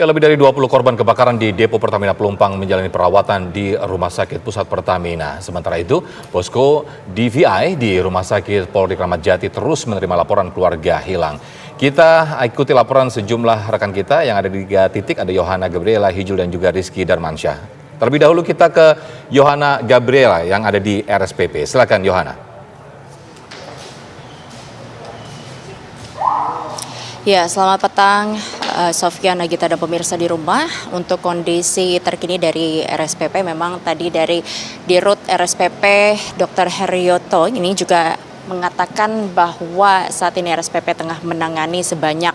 Ya, lebih dari 20 korban kebakaran di depo Pertamina Pelumpang menjalani perawatan di Rumah Sakit Pusat Pertamina. Sementara itu, posko DVI di Rumah Sakit Polri Kramat Jati terus menerima laporan keluarga hilang. Kita ikuti laporan sejumlah rekan kita yang ada di 3 titik, ada Yohana Gabriela, Hijul, dan juga Rizky Darmansyah. Terlebih dahulu kita ke Yohana Gabriela yang ada di RSPP. Silakan Yohana. Ya, selamat petang Sofyan, Nagita, dan pemirsa di rumah. Untuk kondisi terkini dari RSPP, memang tadi dari Dirut RSPP Dr. Heryoto ini juga mengatakan bahwa saat ini RSPP tengah menangani sebanyak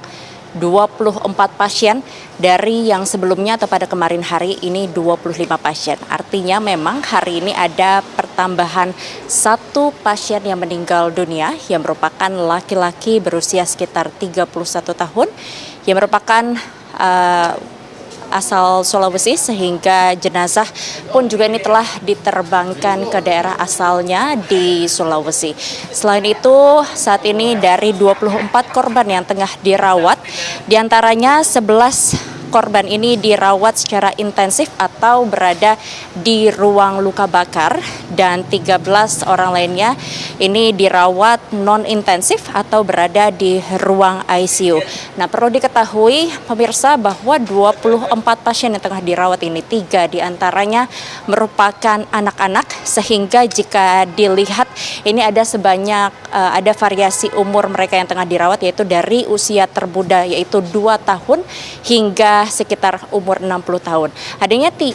24 pasien dari yang sebelumnya atau pada kemarin hari ini 25 pasien. Artinya memang hari ini ada pertambahan 1 pasien yang meninggal dunia yang merupakan laki-laki berusia sekitar 31 tahun yang merupakan asal Sulawesi, sehingga jenazah pun juga ini telah diterbangkan ke daerah asalnya di Sulawesi. Selain itu, saat ini dari 24 korban yang tengah dirawat, diantaranya 11 korban ini dirawat secara intensif atau berada di ruang luka bakar, dan 13 orang lainnya ini dirawat non-intensif atau berada di ruang ICU. Nah, perlu diketahui pemirsa bahwa 24 pasien yang tengah dirawat ini, 3 diantaranya merupakan anak-anak, sehingga jika dilihat ini ada ada variasi umur mereka yang tengah dirawat, yaitu dari usia termuda yaitu 2 tahun hingga sekitar umur 60 tahun.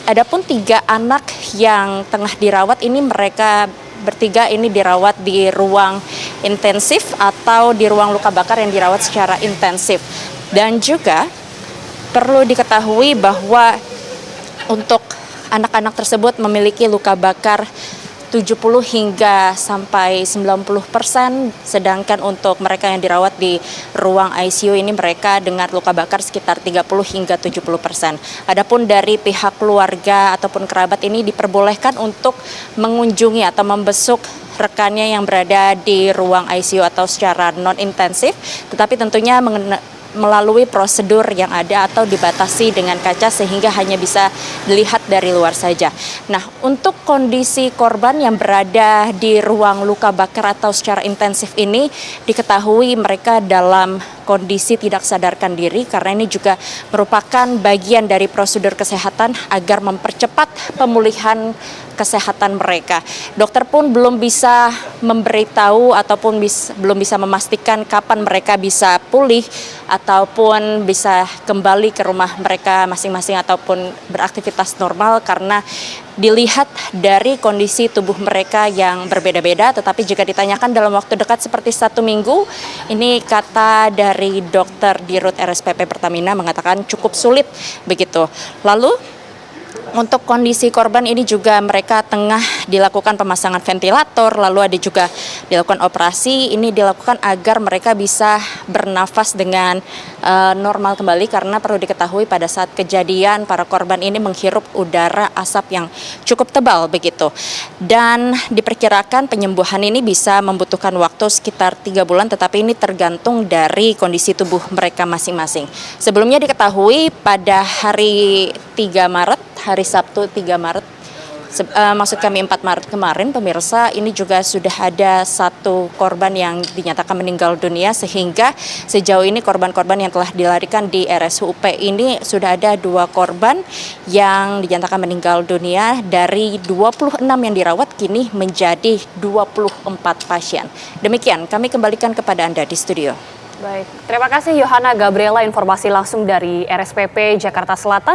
Adapun 3 anak yang tengah dirawat ini, mereka bertiga ini dirawat di ruang intensif atau di ruang luka bakar yang dirawat secara intensif. Dan juga perlu diketahui bahwa untuk anak-anak tersebut memiliki luka bakar 70 hingga sampai 90%, sedangkan untuk mereka yang dirawat di ruang ICU ini mereka dengan luka bakar sekitar 30 hingga 70%. Adapun dari pihak keluarga ataupun kerabat ini diperbolehkan untuk mengunjungi atau membesuk rekannya yang berada di ruang ICU atau secara non-intensif, tetapi tentunya melalui prosedur yang ada atau dibatasi dengan kaca sehingga hanya bisa dilihat dari luar saja. Nah, untuk kondisi korban yang berada di ruang luka bakar atau secara intensif ini, diketahui mereka dalam kondisi tidak sadarkan diri, karena ini juga merupakan bagian dari prosedur kesehatan agar mempercepat pemulihan kesehatan mereka. Dokter pun belum bisa memberitahu ataupun belum bisa memastikan kapan mereka bisa pulih ataupun bisa kembali ke rumah mereka masing-masing ataupun beraktivitas normal, karena dilihat dari kondisi tubuh mereka yang berbeda-beda. Tetapi jika ditanyakan dalam waktu dekat seperti 1 minggu, ini kata dari dokter Dirut RSPP Pertamina mengatakan cukup sulit begitu. Lalu untuk kondisi korban ini juga mereka tengah dilakukan pemasangan ventilator, lalu ada juga dilakukan operasi. Ini dilakukan agar mereka bisa bernafas dengan normal kembali, karena perlu diketahui pada saat kejadian para korban ini menghirup udara asap yang cukup tebal begitu. Dan diperkirakan penyembuhan ini bisa membutuhkan waktu sekitar 3 bulan, tetapi ini tergantung dari kondisi tubuh mereka masing-masing. Sebelumnya diketahui pada hari 3 Maret, hari Sabtu 3 Maret, maksud kami 4 Maret kemarin, pemirsa, ini juga sudah ada 1 korban yang dinyatakan meninggal dunia, sehingga sejauh ini korban-korban yang telah dilarikan di RSUP ini sudah ada 2 korban yang dinyatakan meninggal dunia. Dari 26 yang dirawat kini menjadi 24 pasien. Demikian, kami kembalikan kepada Anda di studio. Baik, terima kasih Yohana Gabriela, informasi langsung dari RSPP Jakarta Selatan.